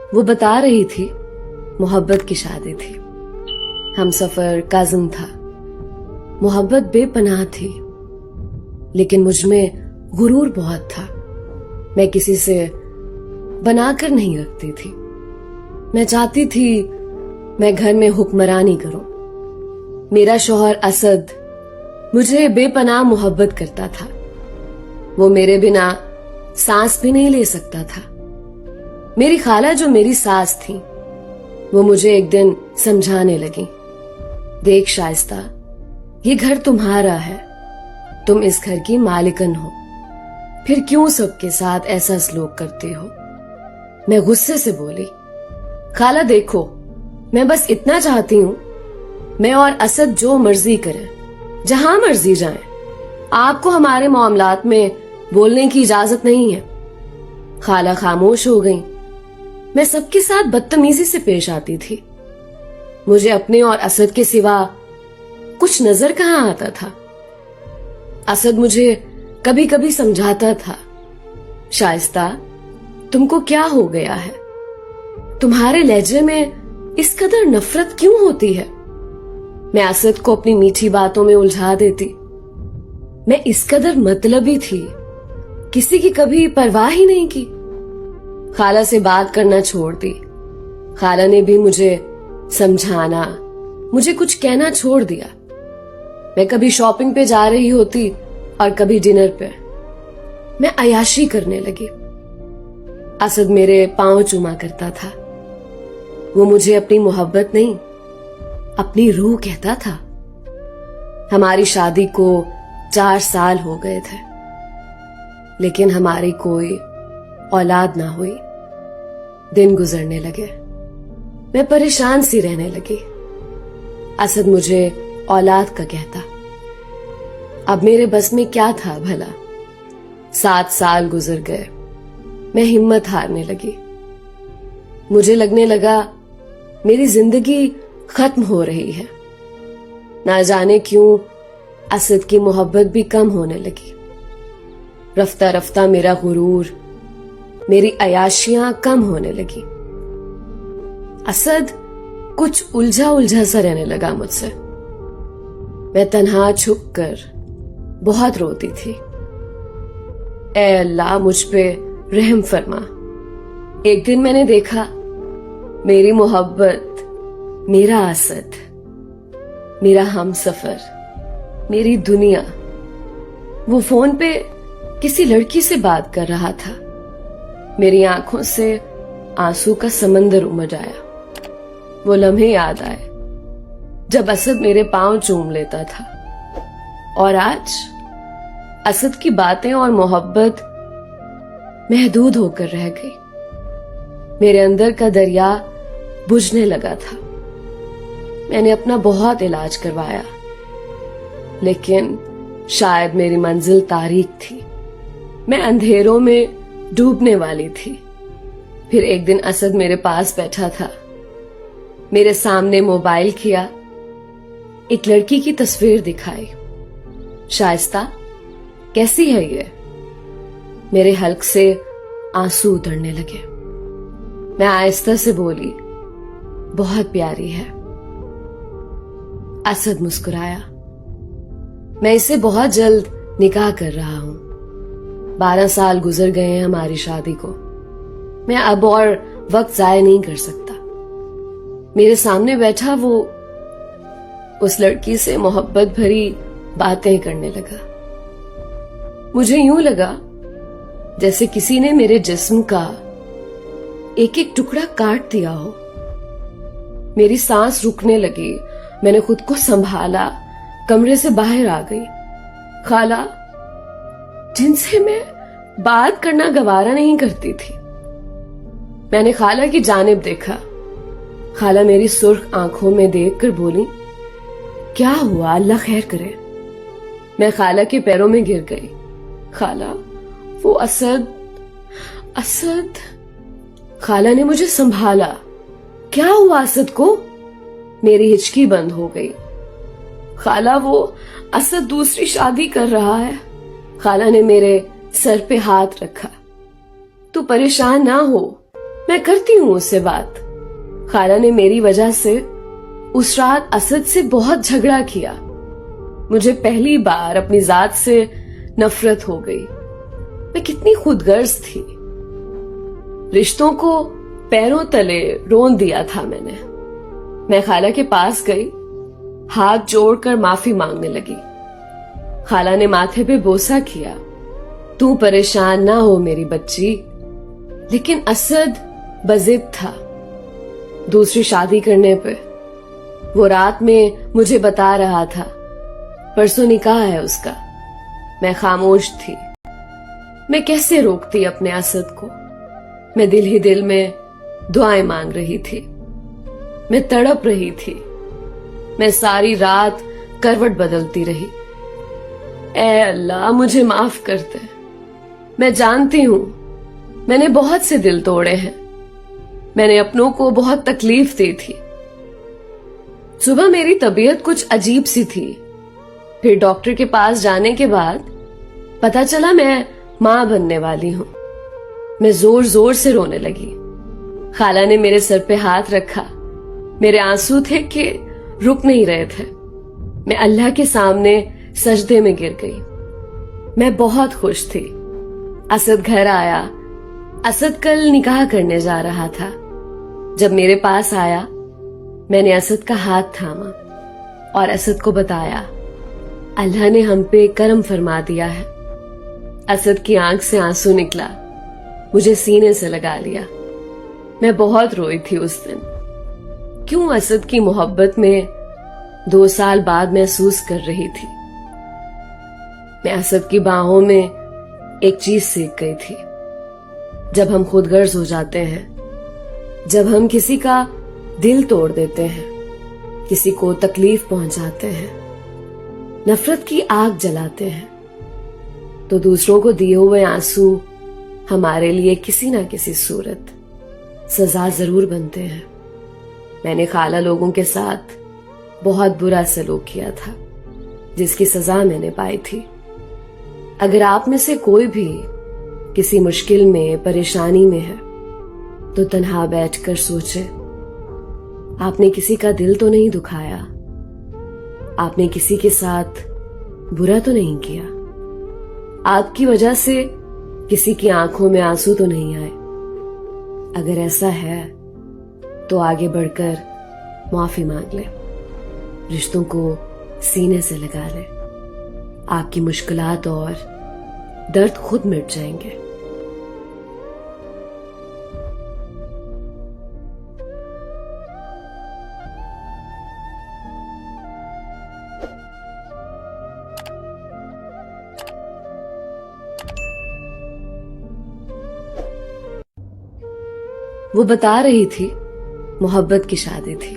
वो बता रही थी मोहब्बत की शादी थी, हम सफर काज़िम था। मोहब्बत बेपनाह थी, लेकिन मुझ में गुरूर बहुत था। मैं किसी से बनाकर नहीं रखती थी। मैं चाहती थी मैं घर में हुक्मरानी करूं। मेरा शौहर असद मुझे बेपनाह मोहब्बत करता था। वो मेरे बिना सांस भी नहीं ले सकता था। मेरी खाला जो मेरी सास थी, वो मुझे एक दिन समझाने लगी, देख शाइस्ता, ये घर तुम्हारा है, तुम इस घर की मालिकन हो, फिर क्यों सबके साथ ऐसा सलूक करती हो। मैं गुस्से से बोली, खाला देखो, मैं बस इतना चाहती हूं, मैं और असद जो मर्जी करें, जहां मर्जी जाएं, आपको हमारे मामलात में बोलने की इजाजत नहीं है। खाला खामोश हो गई। मैं सबके साथ बदतमीजी से पेश आती थी। मुझे अपने और असद के सिवा कुछ नजर कहां आता था। असद मुझे कभी कभी समझाता था, शाइस्ता, तुमको क्या हो गया है? तुम्हारे लहजे में इस कदर नफरत क्यों होती है? मैं असद को अपनी मीठी बातों में उलझा देती। मैं इस कदर मतलबी थी, किसी की कभी परवाह ही नहीं की। खाला से बात करना छोड़ दी। खाला ने भी मुझे समझाना, मुझे कुछ कहना छोड़ दिया। मैं कभी शॉपिंग पे जा रही होती और कभी डिनर पे। मैं अयाशी करने लगी। असद मेरे पांव चूमा करता था। वो मुझे अपनी मोहब्बत नहीं, अपनी रूह कहता था। हमारी शादी को 4 साल हो गए थे, लेकिन हमारी कोई औलाद ना हुई। दिन गुजरने लगे, मैं परेशान सी रहने लगी। असद मुझे औलाद का कहता। अब मेरे बस में क्या था भला? 7 साल गुजर गए। मैं हिम्मत हारने लगी। मुझे लगने लगा मेरी जिंदगी खत्म हो रही है। ना जाने क्यों असद की मोहब्बत भी कम होने लगी। रफ्ता रफ्ता मेरा गुरूर, मेरी अयाशियां कम होने लगी। असद कुछ उलझा उलझा सा रहने लगा मुझसे। मैं तन्हा छुप कर बहुत रोती थी, ऐ अल्लाह मुझ पे रहम फरमा। एक दिन मैंने देखा मेरी मोहब्बत, मेरा असद, मेरा हमसफर, मेरी दुनिया, वो फोन पे किसी लड़की से बात कर रहा था। मेरी आंखों से आंसू का समंदर उमड़ आया। वो लम्हे याद आए जब असद मेरे पांव चूम लेता था। और आज असद की बातें और मोहब्बत महदूद होकर रह गई। मेरे अंदर का दरिया बुझने लगा था। मैंने अपना बहुत इलाज करवाया, लेकिन शायद मेरी मंजिल तारीक थी। मैं अंधेरों में डूबने वाली थी। फिर एक दिन असद मेरे पास बैठा था। मेरे सामने मोबाइल किया, एक लड़की की तस्वीर दिखाई। शाइस्ता, कैसी है ये? मेरे हल्क से आंसू उतरने लगे। मैं आहिस्ता से बोली, बहुत प्यारी है। असद मुस्कुराया। मैं इसे बहुत जल्द निकाह कर रहा हूं। 12 साल गुजर गए हैं हमारी शादी को। मैं अब और वक्त जाया नहीं कर सकता। मेरे सामने बैठा वो उस लड़की से मोहब्बत भरी बातें करने लगा। मुझे यूं लगा जैसे किसी ने मेरे जिस्म का एक एक टुकड़ा काट दिया हो। मेरी सांस रुकने लगी। मैंने खुद को संभाला, कमरे से बाहर आ गई। खाला, जिनसे मैं बात करना गवारा नहीं करती थी, मैंने खाला की जानिब देखा। खाला मेरी सुर्ख आंखों में देखकर बोली, क्या हुआ? अल्लाह खैर करे। मैं खाला के पैरों में गिर गई। खाला, वो असद। खाला ने मुझे संभाला। क्या हुआ असद को? मेरी हिचकी बंद हो गई। खाला, वो असद दूसरी शादी कर रहा है। खाला ने मेरे सर पे हाथ रखा। तू परेशान ना हो, मैं करती हूँ उससे बात। खाला ने मेरी वजह से उस रात असद से बहुत झगड़ा किया। मुझे पहली बार अपनी जात से नफरत हो गई। मैं कितनी खुदगर्ज थी। रिश्तों को पैरों तले रोन दिया था मैंने। मैं खाला के पास गई, हाथ जोड़कर माफी मांगने लगी। खाला ने माथे पे बोसा किया। तू परेशान ना हो मेरी बच्ची। लेकिन असद बजिद था दूसरी शादी करने पे। वो रात में मुझे बता रहा था परसों निकाह है उसका। मैं खामोश थी। मैं कैसे रोकती अपने असद को। मैं दिल ही दिल में दुआएं मांग रही थी। मैं तड़प रही थी। मैं सारी रात करवट बदलती रही। ऐ अल्लाह मुझे माफ कर दे। मैं जानती हूं मैंने बहुत से दिल तोड़े हैं। मैंने अपनों को बहुत तकलीफ दी थी। सुबह मेरी तबीयत कुछ अजीब सी थी। फिर डॉक्टर के पास जाने के बाद पता चला मैं मां बनने वाली हूं। मैं जोर जोर से रोने लगी। खाला ने मेरे सर पे हाथ रखा। मेरे आंसू थे कि रुक नहीं रहे थे। मैं अल्लाह के सामने सजदे में गिर गई। मैं बहुत खुश थी। असद घर आया। असद कल निकाह करने जा रहा था। जब मेरे पास आया मैंने असद का हाथ थामा और असद को बताया अल्लाह ने हम पे करम फरमा दिया है। असद की आंख से आंसू निकला। मुझे सीने से लगा लिया। मैं बहुत रोई थी उस दिन। क्यों असद की मोहब्बत में 2 साल बाद महसूस कर रही थी। मैं असद की बाहों में एक चीज सीख गई थी। जब हम खुदगर्ज हो जाते हैं, जब हम किसी का दिल तोड़ देते हैं, किसी को तकलीफ पहुंचाते हैं, नफरत की आग जलाते हैं, तो दूसरों को दिए हुए आंसू हमारे लिए किसी ना किसी सूरत सजा जरूर बनते हैं। मैंने खाला लोगों के साथ बहुत बुरा सलूक किया था जिसकी सजा मैंने पाई थी। अगर आप में से कोई भी किसी मुश्किल में, परेशानी में है तो तन्हा बैठकर सोचे आपने किसी का दिल तो नहीं दुखाया, आपने किसी के साथ बुरा तो नहीं किया, आपकी वजह से किसी की आंखों में आंसू तो नहीं आए। अगर ऐसा है तो आगे बढ़कर माफी मांग ले, रिश्तों को सीने से लगा ले। आपकी मुश्किलात और दर्द खुद मिट जाएंगे। वो बता रही थी मोहब्बत की शादी थी।